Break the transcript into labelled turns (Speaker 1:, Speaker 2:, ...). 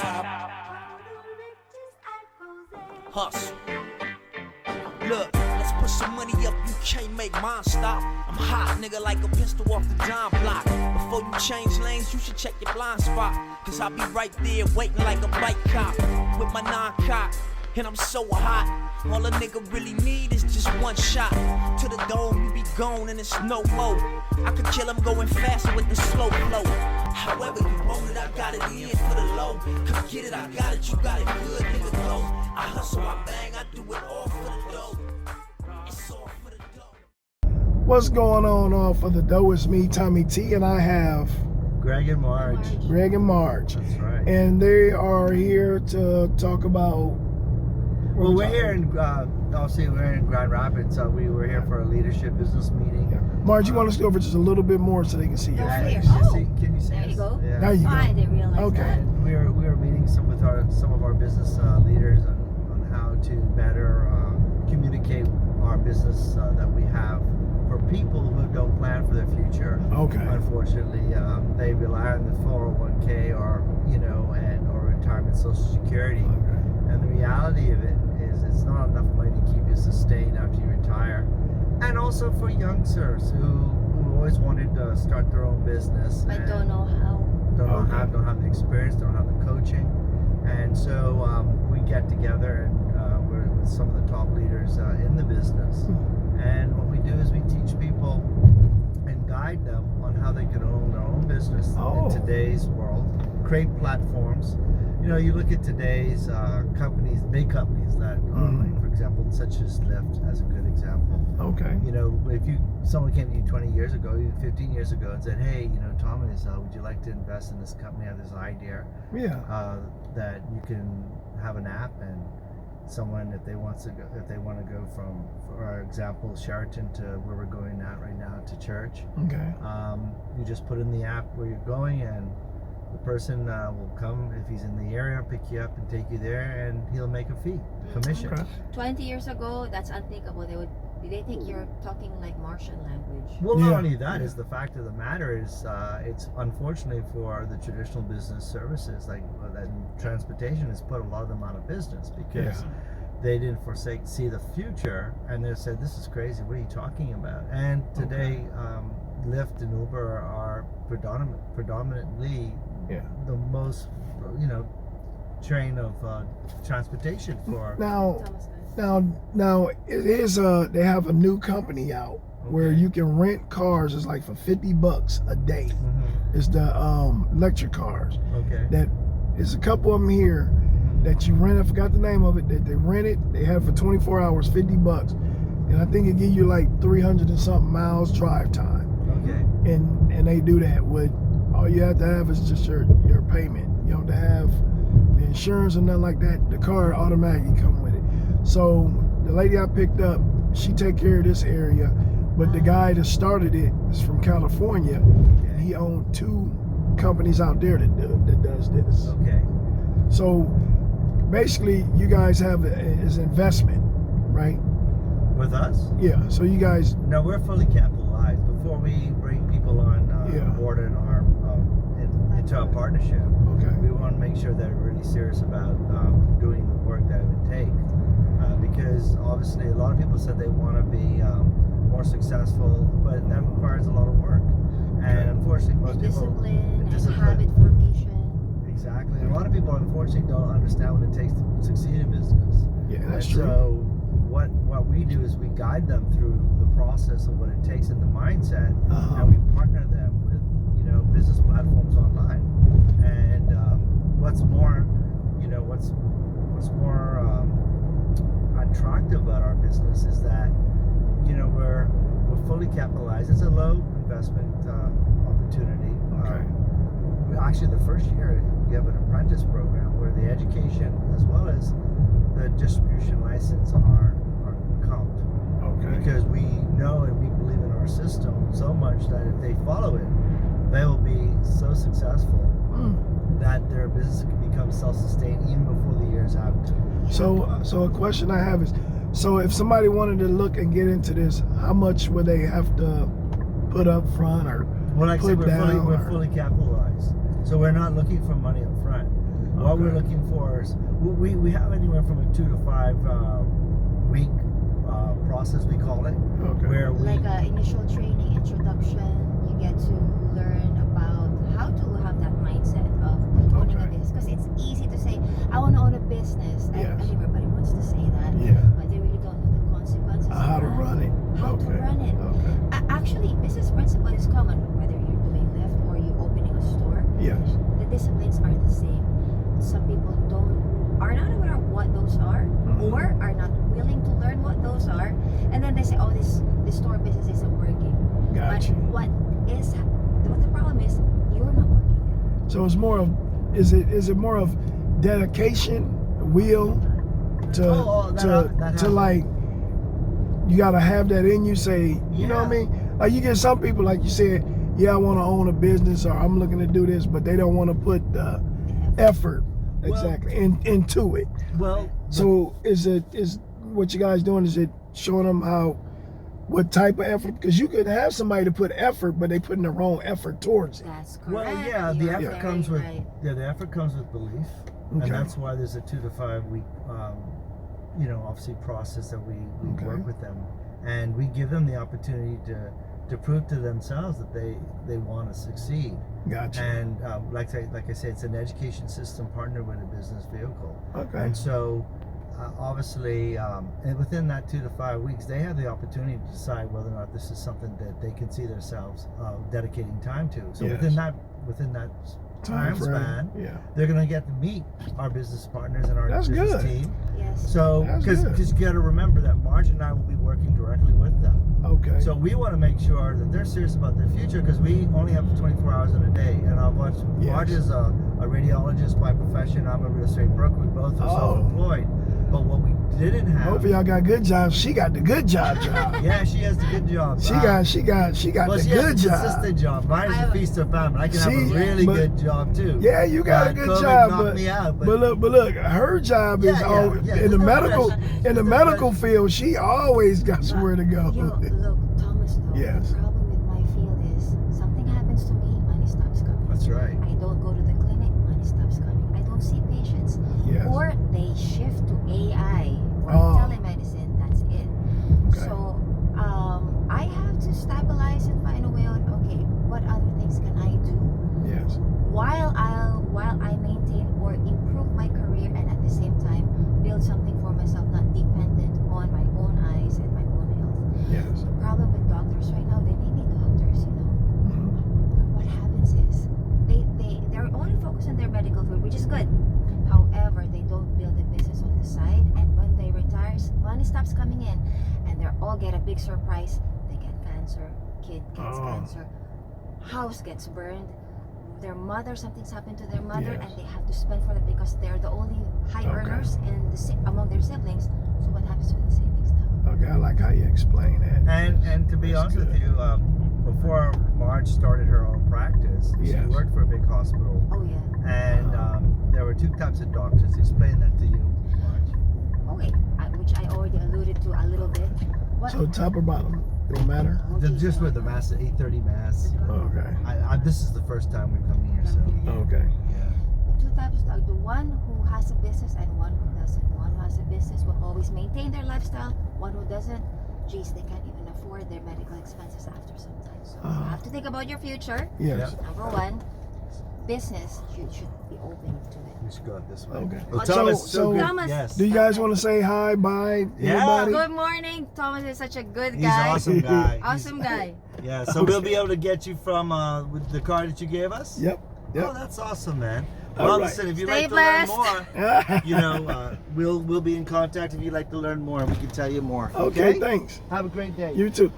Speaker 1: stop. Hustle. Look, let's put some money up, you can't make mine stop. I'm hot, nigga, like a pistol off the dime block. Before you change lanes, you should check your blind spot. Cause I'll be right there waiting like a bike cop with my non-cock. And I'm so hot, all a nigga really need is just one shot. To the dome, you be gone and it's no more. I could kill him going faster with the slow flow. However you want it, I got it in for the low. Come get it, I got it, you got it good, nigga, go. I hustle, I bang, I do it all for the dough. It's all for the dough.
Speaker 2: What's going on all for the dough? It's me, Tommy T, and I have
Speaker 3: Greg and Marge.
Speaker 2: Greg and Marge.
Speaker 3: That's right.
Speaker 2: And they are here to talk about...
Speaker 3: Well, we're here in, obviously we're in Grand Rapids, so we were here for a leadership business meeting.
Speaker 2: Yeah. Marge, you want us to go over just a little bit more so they can see your face?
Speaker 3: Can you see
Speaker 4: There you
Speaker 3: us?
Speaker 4: go.
Speaker 3: Yeah.
Speaker 2: There you go.
Speaker 4: I didn't realize
Speaker 2: Okay.
Speaker 4: that.
Speaker 3: We were meeting some of our business leaders on how to better communicate our business that we have for people who don't plan for their future.
Speaker 2: Okay.
Speaker 3: Unfortunately, they rely on the 401k or or retirement Social Security.
Speaker 2: Okay.
Speaker 3: And the reality of it is it's not enough money to keep you sustained after you retire. And also for youngsters who always wanted to start their own business.
Speaker 4: But
Speaker 3: and
Speaker 4: don't know how.
Speaker 3: don't have the experience, don't have the coaching. And so we get together and we're with some of the top leaders in the business. And what we do is we teach people and guide them on how they can own their own business in today's world, create platforms. You look at today's companies, big companies that are like, for example, such as Lyft as a good example.
Speaker 2: Okay.
Speaker 3: If someone came to you 20 years ago, even 15 years ago, and said, "Hey, Thomas, would you like to invest in this company? I have this idea that you can have an app and someone if they want to go from, for example, Sheraton to where we're going at right now to church.
Speaker 2: Okay.
Speaker 3: You just put in the app where you're going and." The person will come if he's in the area, pick you up and take you there, and he'll make a fee, commission.
Speaker 2: Okay.
Speaker 4: 20 years ago, that's unthinkable. They think you're talking like Martian language.
Speaker 3: Well, not only that is the fact of the matter is it's unfortunately for the traditional business services like that transportation has put a lot of them out of business because they didn't see the future and they said this is crazy. What are you talking about? And today, Lyft and Uber are predominantly the most train of transportation for
Speaker 2: Now it is they have a new company out where you can rent cars. It's like for $50 a day. It's the electric cars.
Speaker 3: Okay.
Speaker 2: That is a couple of them here that you rent. I forgot the name of it. That they rent it. They have it for 24 hours, $50, and I think it gives you like 300 and something miles drive time.
Speaker 3: Okay.
Speaker 2: And they do that with all you have to have is just your payment. You don't have to have the insurance or nothing like that. The car automatically come with it. So the lady I picked up, she take care of this area, but the guy that started it is from California, and he owned 2 companies out there that does this.
Speaker 3: Okay.
Speaker 2: So basically, you guys have is investment, right?
Speaker 3: With us?
Speaker 2: Yeah. So you guys.
Speaker 3: No, we're fully capitalized. Before we bring people on board in our into a partnership, we want to make sure that we're really serious about doing the work that it would take. Because obviously, a lot of people said they want to be more successful, but that requires a lot of work. And unfortunately, most
Speaker 4: discipline
Speaker 3: people
Speaker 4: and habit formation.
Speaker 3: Exactly. And a lot of people unfortunately don't understand what it takes to succeed in business.
Speaker 2: Yeah, that's
Speaker 3: and
Speaker 2: true.
Speaker 3: So what we do is we guide them through the process of what it takes in the mindset, and we partner them with business platforms online. And what's more attractive about our business is that we're fully capitalized. It's a low investment opportunity. Actually, the first year we have an apprentice program where the education as well as the distribution license are comped. Because we know and we believe in our system so much that if they follow it, they will be so successful that their business can become self-sustained even before the year's out.
Speaker 2: So a question I have is, so if somebody wanted to look and get into this, how much would they have to put up front or
Speaker 3: Well, like I said,
Speaker 2: put down?
Speaker 3: we're fully capitalized. So we're not looking for money up front. What we're looking for is we have anywhere from a 2 to 5 week process, we call it, where we
Speaker 4: Like initial training, introduction, you get to learn about how to have that mindset of owning a business. Because it's easy to say, I want to own a business. And everybody wants to say that. But they really don't know the consequences.
Speaker 2: How to run it.
Speaker 4: How to run it. Actually, business principle is common, whether you're doing Lyft or you're opening a store.
Speaker 2: Yes.
Speaker 4: The disciplines are the same. Some people are not aware of what those are, or are not willing to learn what those are, and then they say, "Oh, this store business isn't working."
Speaker 2: Gotcha.
Speaker 4: But what the problem is, you're not working it.
Speaker 2: So it's more of, is it more of dedication, will, to like, you gotta have that in you. Say, you know what I mean? Like you get some people, like you said, yeah, I want to own a business, or I'm looking to do this, but they don't want to put the effort into it.
Speaker 3: Well,
Speaker 2: so is what you guys doing? Is it showing them what type of effort? Because you could have somebody to put effort, but they putting the wrong effort towards it.
Speaker 4: That's correct.
Speaker 3: Well, yeah, the effort comes with the effort comes with belief, and that's why there's a 2 to 5 week, obviously process that we work with them, and we give them the opportunity to prove to themselves that they want to succeed.
Speaker 2: Gotcha.
Speaker 3: And like I say, it's an education system partnered with a business vehicle.
Speaker 2: Okay.
Speaker 3: And so obviously, and within that 2 to 5 weeks, they have the opportunity to decide whether or not this is something that they can see themselves dedicating time to. So within that time span, they're going to get to meet our business partners and our business team.
Speaker 4: Yes.
Speaker 3: So because you got to remember that Marge and I will be working directly with them.
Speaker 2: Okay.
Speaker 3: So we want to make sure that they're serious about their future, because we only have 24 hours in a day, and Marge is a radiologist by profession. I'm a real estate broker. We both are self-employed. But what we didn't have.
Speaker 2: Both of y'all got good jobs. She got the good job.
Speaker 3: Yeah, she has the good job.
Speaker 2: She got the good job.
Speaker 3: Consistent job. Mine is a feast of family. I can have a really good job too.
Speaker 2: Yeah, you got a good
Speaker 3: COVID
Speaker 2: job,
Speaker 3: knocked me out,
Speaker 2: but look, her job is in the medical field. She always got somewhere to go.
Speaker 4: Look, Thomas.
Speaker 2: Yes.
Speaker 4: The problem with my field is something happens to me, money stops coming.
Speaker 3: That's right.
Speaker 4: I don't go to the clinic, money stops coming. I don't see patients.
Speaker 2: Yes.
Speaker 4: Or they shift to AI or telemedicine. That's it.
Speaker 2: Okay.
Speaker 4: So I have to stabilize and find a way on. Okay, what other things can I do?
Speaker 2: Yes.
Speaker 4: While I maintain or improve my career, and at the same time build something for myself, not dependent on my own eyes and my own health.
Speaker 2: Yes.
Speaker 4: The problem with doctors right now, they may be doctors, What happens is they're only focused on their medical field, which is good. However, they don't build a business on the side, and when they retire, money stops coming in, and they all get a big surprise. They get cancer, kid gets cancer, house gets burned, their mother, something's happened to their mother, and they have to spend for it because they're the only high earners among their siblings. So what happens to the savings now?
Speaker 2: Okay, I like how you explain that.
Speaker 3: And to be honest with you, before Marge started her own practice, she worked for a big hospital.
Speaker 4: Oh yeah.
Speaker 3: And there were 2 types of doctors. Explain that to you, Marge.
Speaker 4: Okay, which I already alluded to a little bit. What?
Speaker 2: So top or bottom, don't matter.
Speaker 3: Just with the mass, the 830 mass.
Speaker 2: Okay.
Speaker 3: This is the first time we've come here, so.
Speaker 2: Okay.
Speaker 4: The 2 types of doctors, the one who has a business and one who doesn't. One who has a business will always maintain their lifestyle. One who doesn't, geez, they can't even afford their medical expenses after some time. So you have to think about your future.
Speaker 2: Yes.
Speaker 4: Number 1, business, you should be open to it.
Speaker 3: We should go out this way.
Speaker 2: Okay.
Speaker 3: Well,
Speaker 2: So-
Speaker 3: Thomas,
Speaker 2: so-
Speaker 3: good.
Speaker 4: Thomas.
Speaker 3: Yes.
Speaker 2: Do you guys want to say hi, bye,
Speaker 3: Yeah.
Speaker 2: anybody?
Speaker 4: Good morning. Thomas is such a good
Speaker 3: He's
Speaker 4: guy.
Speaker 3: an awesome guy.
Speaker 4: Awesome guy.
Speaker 3: Yeah, so we'll be able to get you from with the car that you gave us?
Speaker 2: Yep.
Speaker 3: Oh, that's awesome, man.
Speaker 2: All
Speaker 3: Well,
Speaker 2: right.
Speaker 3: listen, if you'd
Speaker 4: Stay
Speaker 3: like
Speaker 4: blessed.
Speaker 3: to learn more, we'll be in contact if you'd like to learn more, and we can tell you more.
Speaker 2: Okay, thanks.
Speaker 3: Have a great day.
Speaker 2: You too.